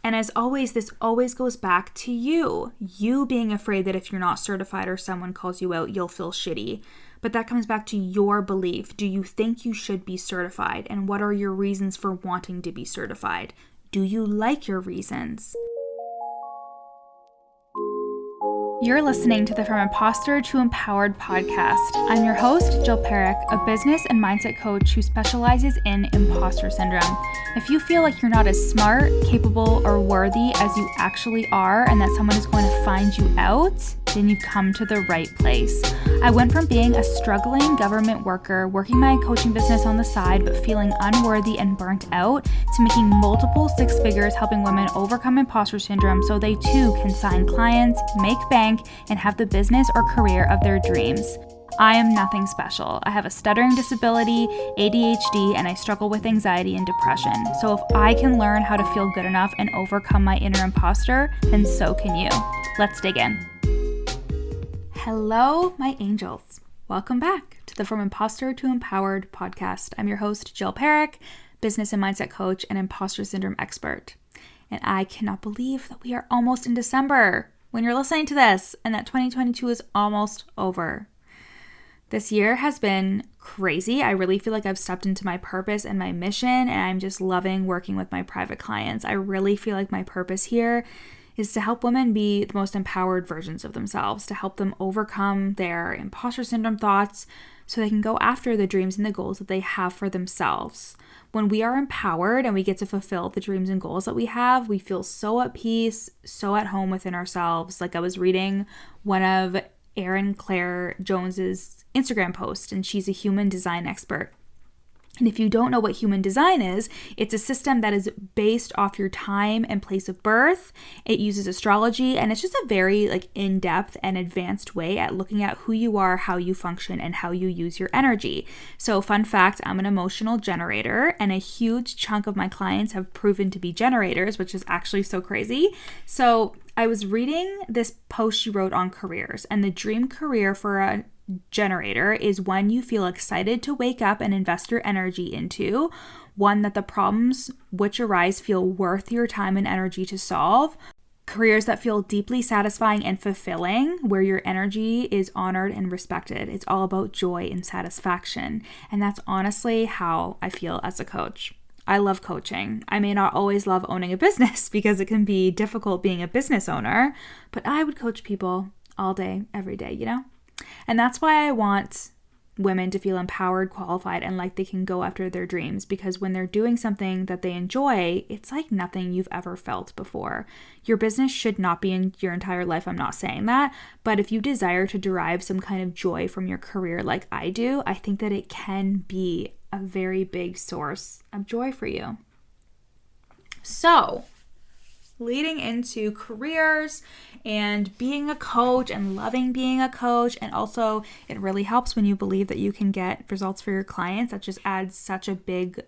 And as always, this always goes back to you being afraid that if you're not certified or someone calls you out, you'll feel shitty. But that comes back to your belief. Do you think you should be certified? And what are your reasons for wanting to be certified? Do you like your reasons? You're listening to the From Imposter to Empowered podcast. I'm your host, Jill Perrick, a business and mindset coach who specializes in imposter syndrome. If you feel like you're not as smart, capable, or worthy as you actually are, and that someone is going to find you out, then you've come to the right place. I went from being a struggling government worker, working my coaching business on the side, but feeling unworthy and burnt out, to making multiple six figures helping women overcome imposter syndrome so they too can sign clients, make bank, and have the business or career of their dreams. I am nothing special. I have a stuttering disability, ADHD, and I struggle with anxiety and depression. So if I can learn how to feel good enough and overcome my inner imposter, then so can you. Let's dig in. Hello, my angels. Welcome back to the From Imposter to Empowered podcast. I'm your host, Jill Perrick, business and mindset coach and imposter syndrome expert. And I cannot believe that we are almost in December when you're listening to this and that 2022 is almost over. This year has been crazy. I really feel like I've stepped into my purpose and my mission, and I'm just loving working with my private clients. I really feel like my purpose here is to help women be the most empowered versions of themselves, to help them overcome their imposter syndrome thoughts so they can go after the dreams and the goals that they have for themselves. When we are empowered and we get to fulfill the dreams and goals that we have, we feel so at peace, so at home within ourselves. Like I was reading one of Erin Claire Jones's Instagram post, and she's a human design expert. And if you don't know what human design is, it's a system that is based off your time and place of birth. It uses astrology, and it's just a very in-depth and advanced way at looking at who you are, how you function, and how you use your energy. So fun fact, I'm an emotional generator, and a huge chunk of my clients have proven to be generators, which is actually so crazy. So I was reading this post she wrote on careers, and the dream career for a generator is one you feel excited to wake up and invest your energy into, one that the problems which arise feel worth your time and energy to solve, careers that feel deeply satisfying and fulfilling, where your energy is honored and respected. It's all about joy and satisfaction. And that's honestly how I feel as a coach. I love coaching. I may not always love owning a business because it can be difficult being a business owner, but I would coach people all day, every day, you know? And that's why I want women to feel empowered, qualified, and like they can go after their dreams, because when they're doing something that they enjoy, it's like nothing you've ever felt before. Your business should not be in your entire life. I'm not saying that, but if you desire to derive some kind of joy from your career like I do, I think that it can be a very big source of joy for you. So, leading into careers and being a coach and loving being a coach. And also it really helps when you believe that you can get results for your clients. That just adds such a big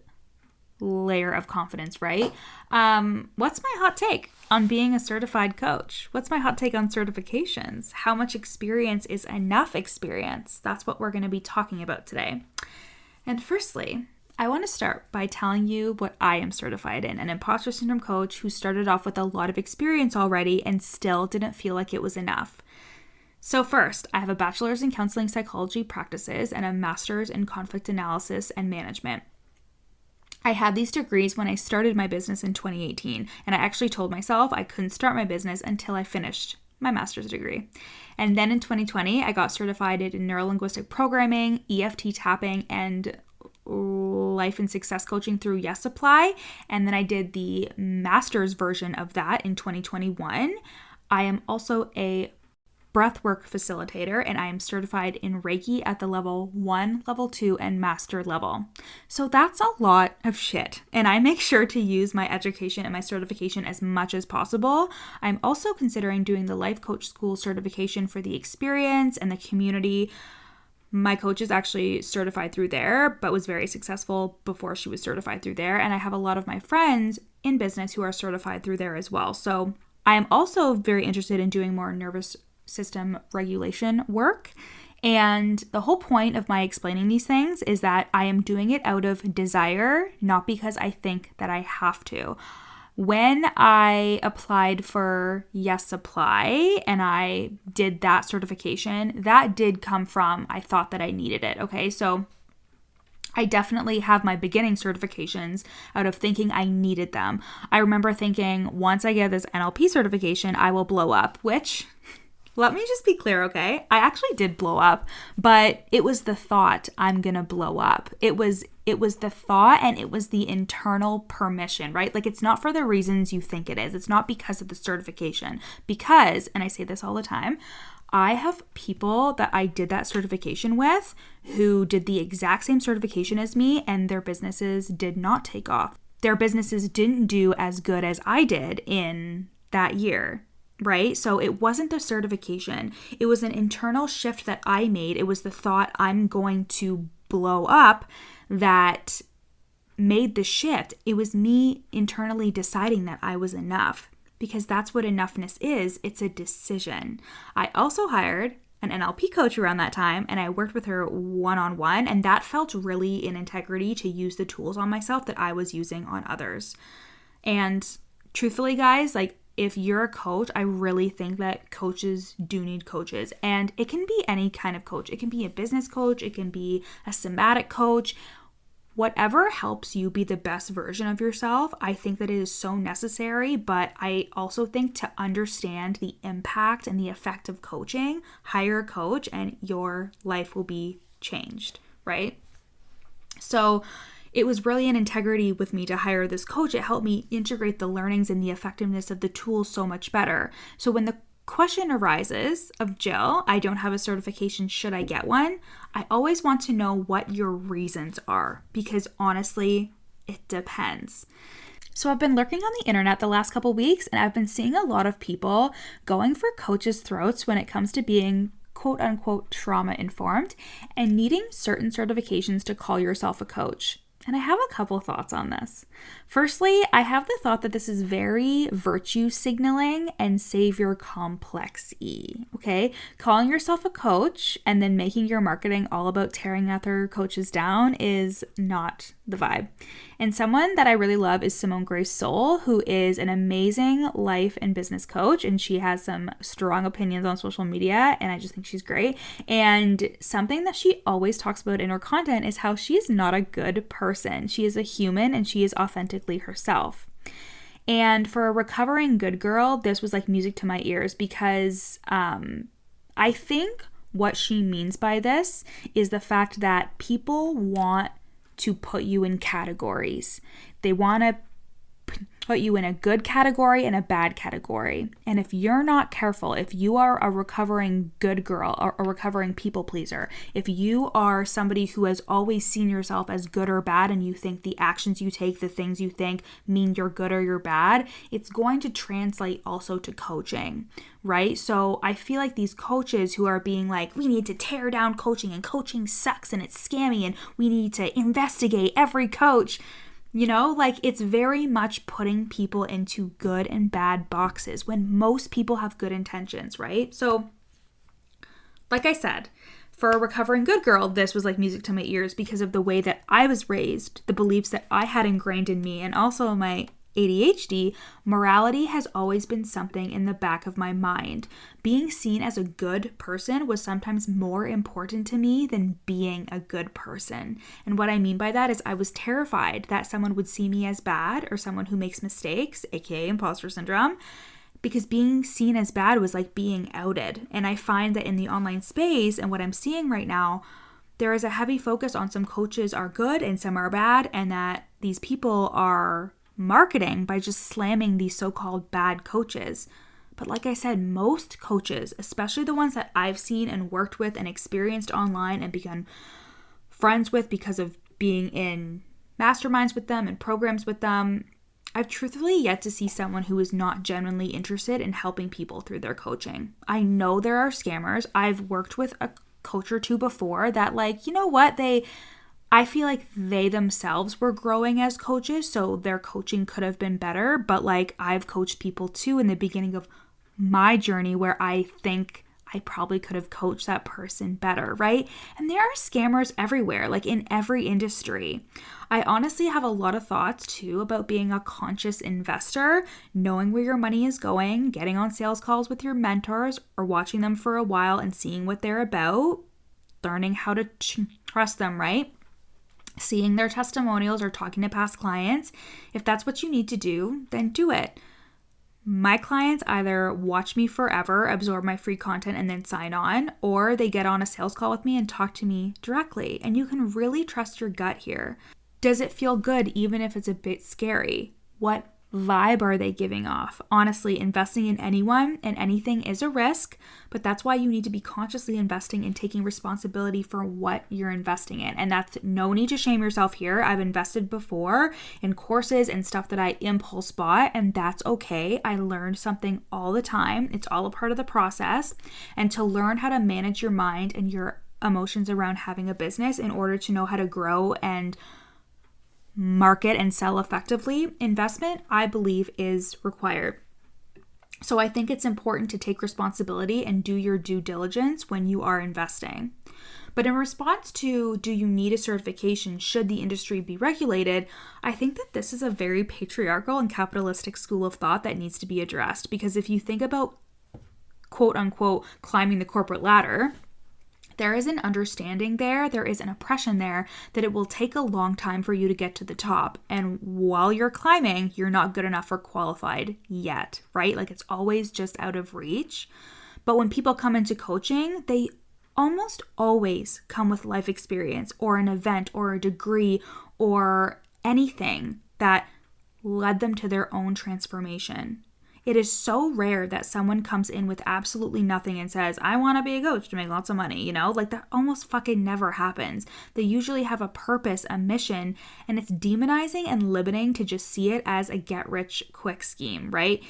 layer of confidence, right? What's my hot take on being a certified coach? What's my hot take on certifications? How much experience is enough experience? That's what we're going to be talking about today. And firstly, I want to start by telling you what I am certified in, an imposter syndrome coach who started off with a lot of experience already and still didn't feel like it was enough. So first, I have a bachelor's in counseling psychology practices and a master's in conflict analysis and management. I had these degrees when I started my business in 2018, and I actually told myself I couldn't start my business until I finished my master's degree. And then in 2020, I got certified in neurolinguistic programming, EFT tapping, and life and success coaching through Yes Apply. And then I did the master's version of that in 2021. I am also a breathwork facilitator, and I am certified in Reiki at the level 1, level 2, and master level. So that's a lot of shit, and I make sure to use my education and my certification as much as possible. I'm also considering doing the life coach school certification for the experience and the community. My coach is actually certified through there, but was very successful before she was certified through there. And I have a lot of my friends in business who are certified through there as well. So I am also very interested in doing more nervous system regulation work. And the whole point of my explaining these things is that I am doing it out of desire, not because I think that I have to. When I applied for Yes Supply and I did that certification, that did come from, I thought that I needed it. Okay, so I definitely have my beginning certifications out of thinking I needed them. I remember thinking, once I get this NLP certification, I will blow up, which, let me just be clear, okay? I actually did blow up, but it was the thought, I'm gonna blow up. It was the thought, and it was the internal permission, right? Like, it's not for the reasons you think it is. It's not because of the certification. Because, and I say this all the time, I have people that I did that certification with who did the exact same certification as me, and their businesses did not take off. Their businesses didn't do as good as I did in that year, right? So it wasn't the certification. It was an internal shift that I made. It was the thought, I'm going to blow up, that made the shift. It was me internally deciding that I was enough. Because that's what enoughness is. It's a decision. I also hired an NLP coach around that time, and I worked with her one-on-one, and that felt really in integrity to use the tools on myself that I was using on others. And truthfully, guys, like, if you're a coach, I really think that coaches do need coaches. And it can be any kind of coach. It can be a business coach. It can be a somatic coach. Whatever helps you be the best version of yourself, I think that it is so necessary. But I also think to understand the impact and the effect of coaching, hire a coach and your life will be changed, right? So it was really an integrity with me to hire this coach. It helped me integrate the learnings and the effectiveness of the tools so much better. So when the question arises of, Jill, I don't have a certification, should I get one? I always want to know what your reasons are, because honestly, it depends. So I've been lurking on the internet the last couple weeks, and I've been seeing a lot of people going for coaches' throats when it comes to being quote unquote trauma informed and needing certain certifications to call yourself a coach. And I have a couple thoughts on this. Firstly, I have the thought that this is very virtue signaling and savior complex-y, okay? Calling yourself a coach and then making your marketing all about tearing other coaches down is not the vibe. And someone that I really love is Simone Grace Soul, who is an amazing life and business coach, and she has some strong opinions on social media, and I just think she's great. And something that she always talks about in her content is how she is not a good person. She is a human, and she is authentically herself. And for a recovering good girl, this was like music to my ears, because I think what she means by this is the fact that people want to put you in categories. They want to put you in a good category and a bad category. And if you're not careful, if you are a recovering good girl or a recovering people pleaser, if you are somebody who has always seen yourself as good or bad, and you think the actions you take, the things you think mean you're good or you're bad, it's going to translate also to coaching, right? So I feel like these coaches who are being like, we need to tear down coaching and coaching sucks and it's scammy and we need to investigate every coach. You know, like, it's very much putting people into good and bad boxes when most people have good intentions, right? So, like I said, for a recovering good girl, this was like music to my ears because of the way that I was raised, the beliefs that I had ingrained in me, and also my ADHD. Morality has always been something in the back of my mind. Being seen as a good person was sometimes more important to me than being a good person. And what I mean by that is I was terrified that someone would see me as bad, or someone who makes mistakes, aka imposter syndrome, because being seen as bad was like being outed. And I find that in the online space and what I'm seeing right now, there is a heavy focus on some coaches are good and some are bad, and that these people are marketing by just slamming these so-called bad coaches. But like I said, most coaches, especially the ones that I've seen and worked with and experienced online and become friends with because of being in masterminds with them and programs with them, I've truthfully yet to see someone who is not genuinely interested in helping people through their coaching. I know there are scammers. I've worked with a coach or two before that, like, you know what, I feel like they themselves were growing as coaches, so their coaching could have been better. But like, I've coached people too in the beginning of my journey where I think I probably could have coached that person better, right? And there are scammers everywhere, like in every industry. I honestly have a lot of thoughts too about being a conscious investor, knowing where your money is going, getting on sales calls with your mentors or watching them for a while and seeing what they're about, learning how to trust them, right? Seeing their testimonials or talking to past clients. If that's what you need to do, then do it. My clients either watch me forever, absorb my free content, and then sign on, or they get on a sales call with me and talk to me directly. And you can really trust your gut here. Does it feel good even if it's a bit scary? What vibe are they giving off? Honestly, investing in anyone and anything is a risk, but that's why you need to be consciously investing and taking responsibility for what you're investing in. And that's no need to shame yourself here. I've invested before in courses and stuff that I impulse bought, and that's okay. I learned something all the time. It's all a part of the process. And to learn how to manage your mind and your emotions around having a business in order to know how to grow and market and sell effectively, investment, I believe, is required. So I think it's important to take responsibility and do your due diligence when you are investing. But in response to, do you need a certification? Should the industry be regulated? I think that this is a very patriarchal and capitalistic school of thought that needs to be addressed. Because if you think about, quote unquote, climbing the corporate ladder, there is an understanding there is an oppression there that it will take a long time for you to get to the top. And while you're climbing, you're not good enough or qualified yet, right? Like it's always just out of reach. But when people come into coaching, they almost always come with life experience or an event or a degree or anything that led them to their own transformation. It is so rare that someone comes in with absolutely nothing and says, I want to be a coach to make lots of money, you know? Like that almost fucking never happens. They usually have a purpose, a mission, and it's demonizing and limiting to just see it as a get-rich-quick scheme, right?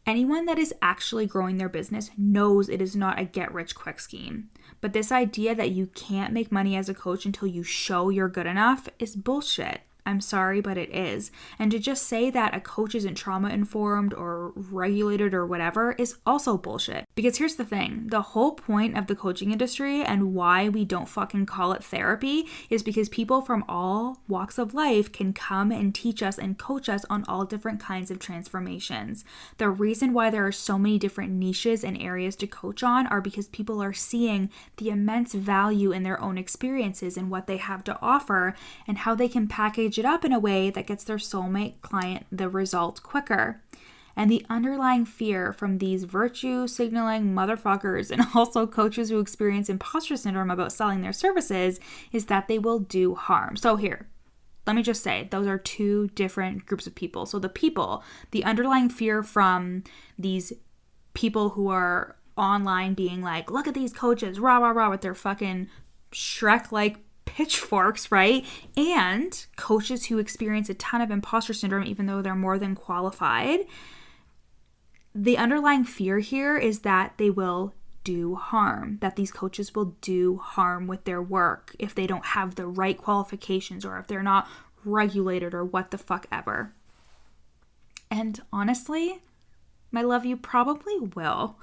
Anyone that is actually growing their business knows it is not a get-rich-quick scheme. But this idea that you can't make money as a coach until you show you're good enough is bullshit. I'm sorry, but it is. And to just say that a coach isn't trauma-informed or regulated or whatever is also bullshit. Because here's the thing. The whole point of the coaching industry and why we don't fucking call it therapy is because people from all walks of life can come and teach us and coach us on all different kinds of transformations. The reason why there are so many different niches and areas to coach on are because people are seeing the immense value in their own experiences and what they have to offer and how they can package it up in a way that gets their soulmate client the result quicker. And the underlying fear from these virtue signaling motherfuckers and also coaches who experience imposter syndrome about selling their services is that they will do harm. So here, let me just say, those are two different groups of people. So the underlying fear from these people who are online being like, look at these coaches, rah, rah, rah, with their fucking Shrek-like pitchforks, right? And coaches who experience a ton of imposter syndrome, even though they're more than qualified. The underlying fear here is that they will do harm, that these coaches will do harm with their work if they don't have the right qualifications or if they're not regulated or what the fuck ever. And honestly, my love, you probably will.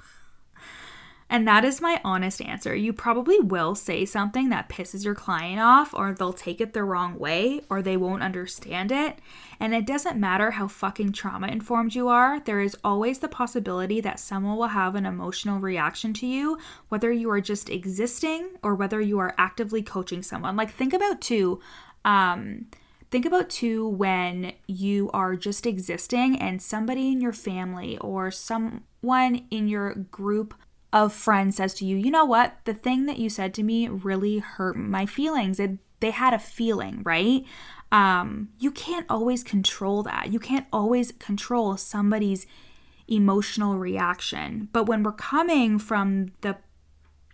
And that is my honest answer. You probably will say something that pisses your client off, or they'll take it the wrong way, or they won't understand it. And it doesn't matter how fucking trauma-informed you are, there is always the possibility that someone will have an emotional reaction to you, whether you are just existing or whether you are actively coaching someone. Like think about too when you are just existing and somebody in your family or someone in your group of friends says to you, you know what, the thing that you said to me really hurt my feelings. They had a feeling, right? You can't always control that. You can't always control somebody's emotional reaction. But when we're coming from the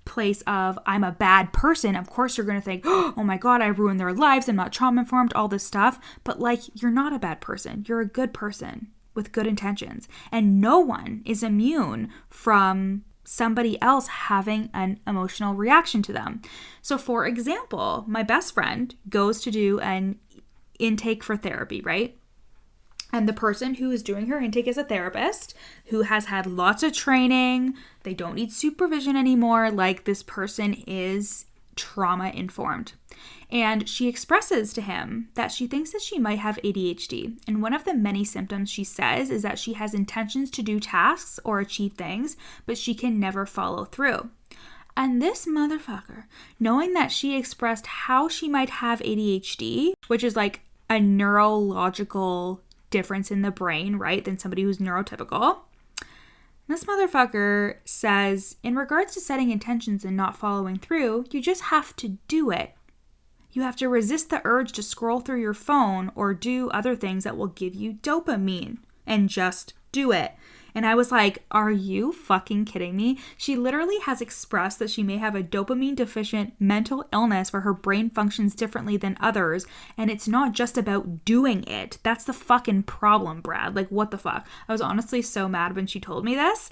place of I'm a bad person, of course you're going to think, oh my God, I ruined their lives. I'm not trauma informed, all this stuff. But like, you're not a bad person. You're a good person with good intentions. And no one is immune from somebody else having an emotional reaction to them. So for example, my best friend goes to do an intake for therapy, right? And the person who is doing her intake is a therapist who has had lots of training. They don't need supervision anymore. Like, this person is trauma informed. And she expresses to him that she thinks that she might have ADHD. And one of the many symptoms she says is that she has intentions to do tasks or achieve things, but she can never follow through. And this motherfucker, knowing that she expressed how she might have ADHD, which is like a neurological difference in the brain, right, than somebody who's neurotypical. This motherfucker says, in regards to setting intentions and not following through, you just have to do it. You have to resist the urge to scroll through your phone or do other things that will give you dopamine and just do it. And I was like, are you fucking kidding me? She literally has expressed that she may have a dopamine deficient mental illness where her brain functions differently than others. And it's not just about doing it. That's the fucking problem, Brad. Like, what the fuck? I was honestly so mad when she told me this.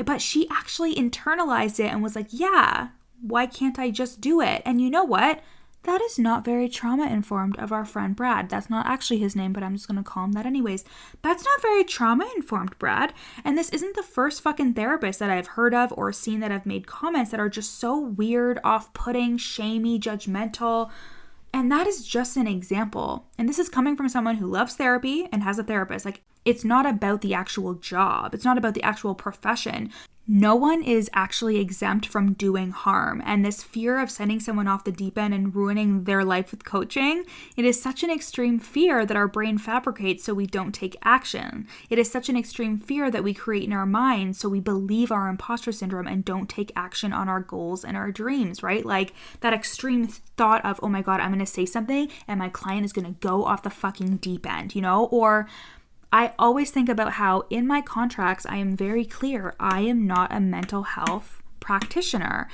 But she actually internalized it and was like, yeah, why can't I just do it? And you know what? That is not very trauma-informed of our friend Brad. That's not actually his name, but I'm just going to call him that anyways. That's not very trauma-informed, Brad. And this isn't the first fucking therapist that I've heard of or seen that have made comments that are just so weird, off-putting, shamey, judgmental. And that is just an example. And this is coming from someone who loves therapy and has a therapist. Like, it's not about the actual job. It's not about the actual profession. No one is actually exempt from doing harm. And this fear of sending someone off the deep end and ruining their life with coaching, it is such an extreme fear that our brain fabricates so we don't take action. It is such an extreme fear that we create in our minds so we believe our imposter syndrome and don't take action on our goals and our dreams, right? Like that extreme thought of, oh my God, I'm going to say something and my client is going to go off the fucking deep end, you know? Or I always think about how in my contracts, I am very clear, I am not a mental health practitioner.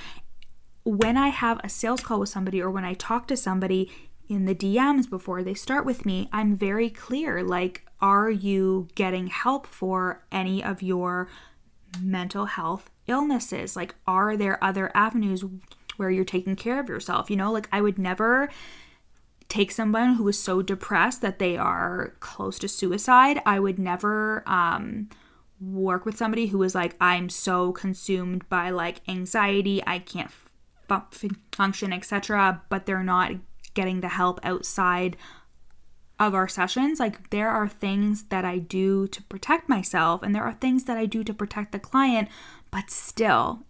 When I have a sales call with somebody or when I talk to somebody in the DMs before they start with me, I'm very clear, like, are you getting help for any of your mental health illnesses? Like, are there other avenues where you're taking care of yourself? You know, like I would never take someone who is so depressed that they are close to suicide. I would never work with somebody who is like, I'm so consumed by like anxiety, I can't function, etc., but they're not getting the help outside of our sessions. Like, there are things that I do to protect myself and there are things that I do to protect the client, but still,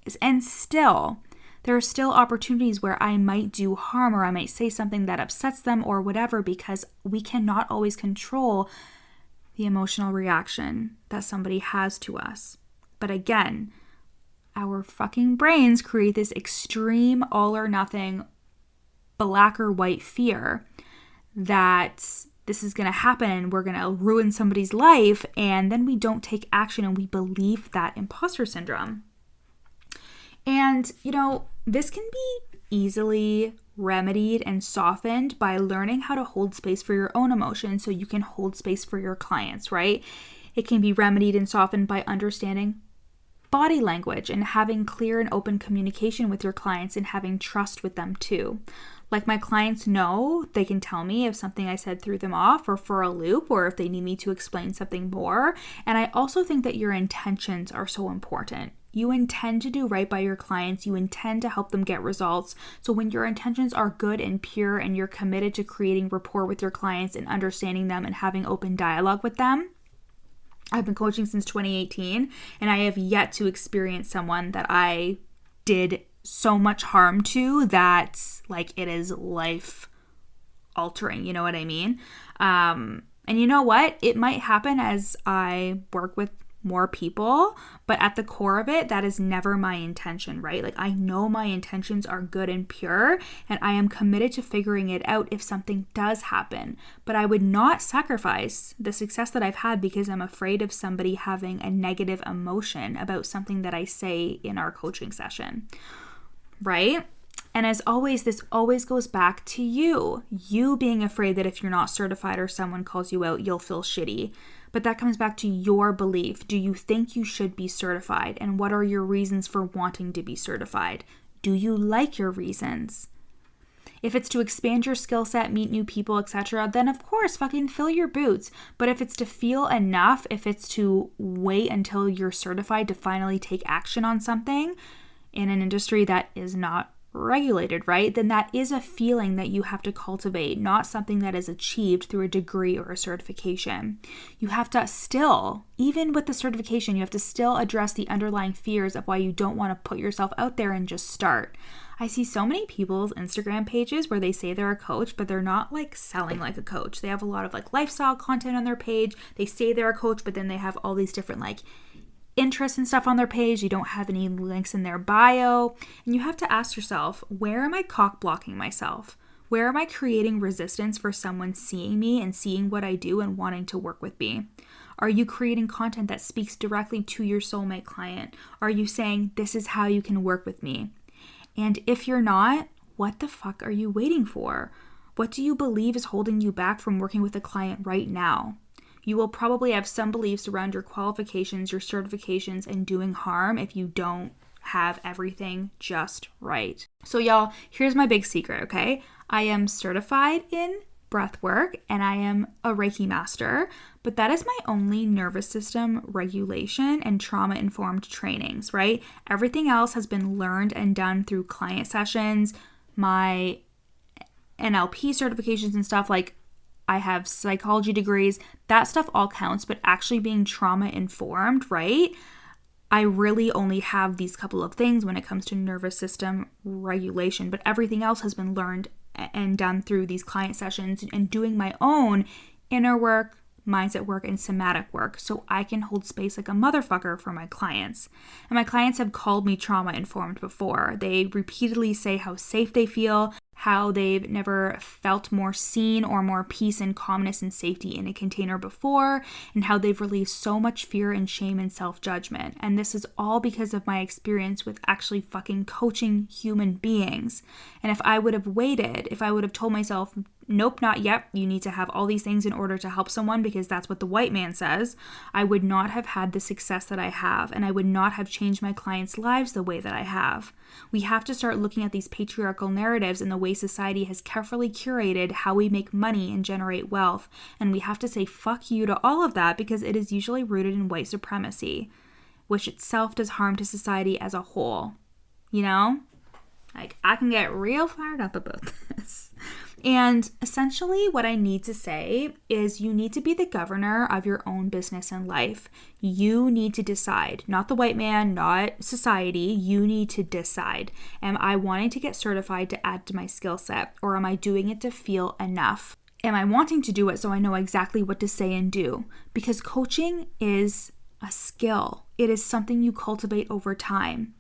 there are still opportunities where I might do harm or I might say something that upsets them or whatever, because we cannot always control the emotional reaction that somebody has to us. But again, our fucking brains create this extreme all or nothing, black or white fear that this is going to happen, we're going to ruin somebody's life, and then we don't take action and we believe that imposter syndrome. And, you know, this can be easily remedied and softened by learning how to hold space for your own emotions so you can hold space for your clients, right? It can be remedied and softened by understanding body language and having clear and open communication with your clients and having trust with them too. Like, my clients know, they can tell me if something I said threw them off or for a loop, or if they need me to explain something more. And I also think that your intentions are so important. You intend to do right by your clients. You intend to help them get results. So when your intentions are good and pure and you're committed to creating rapport with your clients and understanding them and having open dialogue with them, I've been coaching since 2018 and I have yet to experience someone that I did so much harm to that, like, it is life altering, you know what I mean? And you know what? It might happen as I work with more people, but at the core of it, that is never my intention, right? Like, I know my intentions are good and pure, and I am committed to figuring it out if something does happen. But I would not sacrifice the success that I've had because I'm afraid of somebody having a negative emotion about something that I say in our coaching session, right? And as always, this always goes back to you being afraid that if you're not certified or someone calls you out, you'll feel shitty. But that comes back to your belief. Do you think you should be certified? And what are your reasons for wanting to be certified? Do you like your reasons? If it's to expand your skill set, meet new people, etc., then of course, fucking fill your boots. But if it's to feel enough, if it's to wait until you're certified to finally take action on something in an industry that is not regulated, right? Then that is a feeling that you have to cultivate, not something that is achieved through a degree or a certification. You have to still, even with the certification, you have to still address the underlying fears of why you don't want to put yourself out there and just start. I see so many people's Instagram pages where they say they're a coach, but they're not like selling like a coach. They have a lot of like lifestyle content on their page. They say they're a coach, but then they have all these different like interests and stuff on their page. You don't have any links in their bio. And you have to ask yourself, where am I cock blocking myself? Where am I creating resistance for someone seeing me and seeing what I do and wanting to work with me? Are you creating content that speaks directly to your soulmate client? Are you saying, this is how you can work with me? And if you're not, what the fuck are you waiting for? What do you believe is holding you back from working with a client right now? You will probably have some beliefs around your qualifications, your certifications, and doing harm if you don't have everything just right. So y'all, here's my big secret, okay? I am certified in breath work and I am a Reiki master, but that is my only nervous system regulation and trauma-informed trainings, right? Everything else has been learned and done through client sessions, my NLP certifications and stuff. Like, I have psychology degrees, that stuff all counts, but actually being trauma-informed, right? I really only have these couple of things when it comes to nervous system regulation, but everything else has been learned and done through these client sessions and doing my own inner work, mindset work, and somatic work so I can hold space like a motherfucker for my clients. And my clients have called me trauma-informed before. They repeatedly say how safe they feel, how they've never felt more seen or more peace and calmness and safety in a container before, and how they've released so much fear and shame and self-judgment. And this is all because of my experience with actually fucking coaching human beings. And if I would have waited, if I would have told myself, nope, not yet, you need to have all these things in order to help someone because that's what the white man says, I would not have had the success that I have, and I would not have changed my clients' lives the way that I have. We have to start looking at these patriarchal narratives and the way society has carefully curated how we make money and generate wealth, and we have to say fuck you to all of that because it is usually rooted in white supremacy, which itself does harm to society as a whole. You know? Like, I can get real fired up about this. And essentially what I need to say is you need to be the governor of your own business and life. You need to decide, not the white man, not society. You need to decide. Am I wanting to get certified to add to my skill set, or am I doing it to feel enough? Am I wanting to do it so I know exactly what to say and do? Because coaching is a skill. It is something you cultivate over time.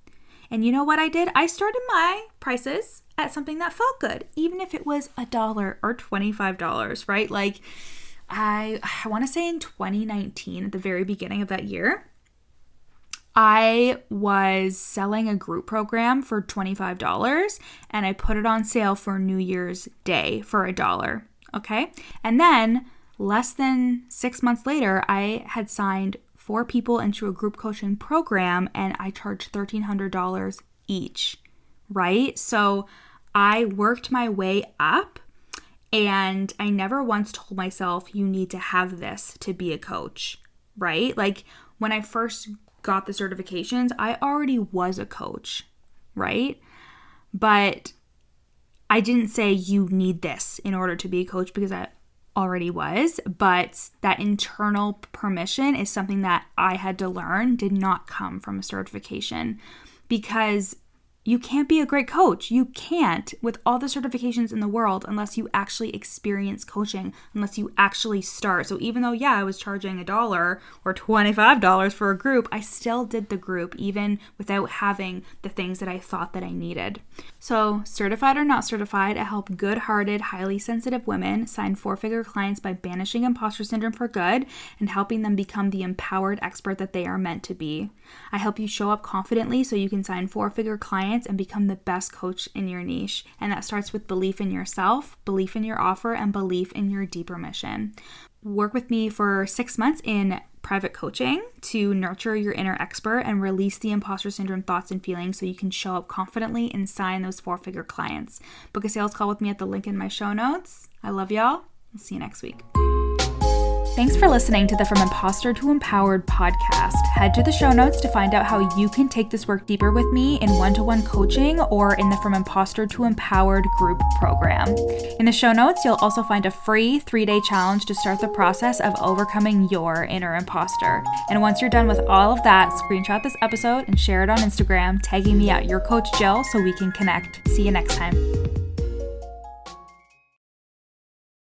And you know what I did? I started my prices at something that felt good, even if it was $1 or $25, right? Like, I want to say in 2019, at the very beginning of that year, I was selling a group program for $25 and I put it on sale for New Year's Day for $1, okay? And then less than 6 months later, I had signed 4 people into a group coaching program and I charged $1,300 each, right? So I worked my way up and I never once told myself you need to have this to be a coach, right? Like when I first got the certifications, I already was a coach, right? But I didn't say you need this in order to be a coach because I already was, but that internal permission is something that I had to learn, did not come from a certification, because you can't be a great coach. You can't, with all the certifications in the world, unless you actually experience coaching, unless you actually start. So even though, yeah, I was charging $1 or $25 for a group, I still did the group even without having the things that I thought that I needed. So certified or not certified, I help good-hearted, highly sensitive women sign 4-figure clients by banishing imposter syndrome for good and helping them become the empowered expert that they are meant to be. I help you show up confidently so you can sign 4-figure clients and become the best coach in your niche. And that starts with belief in yourself, belief in your offer, and belief in your deeper mission. Work with me for 6 months in private coaching to nurture your inner expert and release the imposter syndrome thoughts and feelings so you can show up confidently and sign those 4-figure clients. Book a sales call with me at the link in my show notes. I love y'all. I'll see you next week. Thanks for listening to the From Imposter to Empowered podcast. Head to the show notes to find out how you can take this work deeper with me in one-to-one coaching or in the From Imposter to Empowered group program. In the show notes, you'll also find a free 3-day challenge to start the process of overcoming your inner imposter. And once you're done with all of that, screenshot this episode and share it on Instagram, tagging me at your coach Jill so we can connect. See you next time.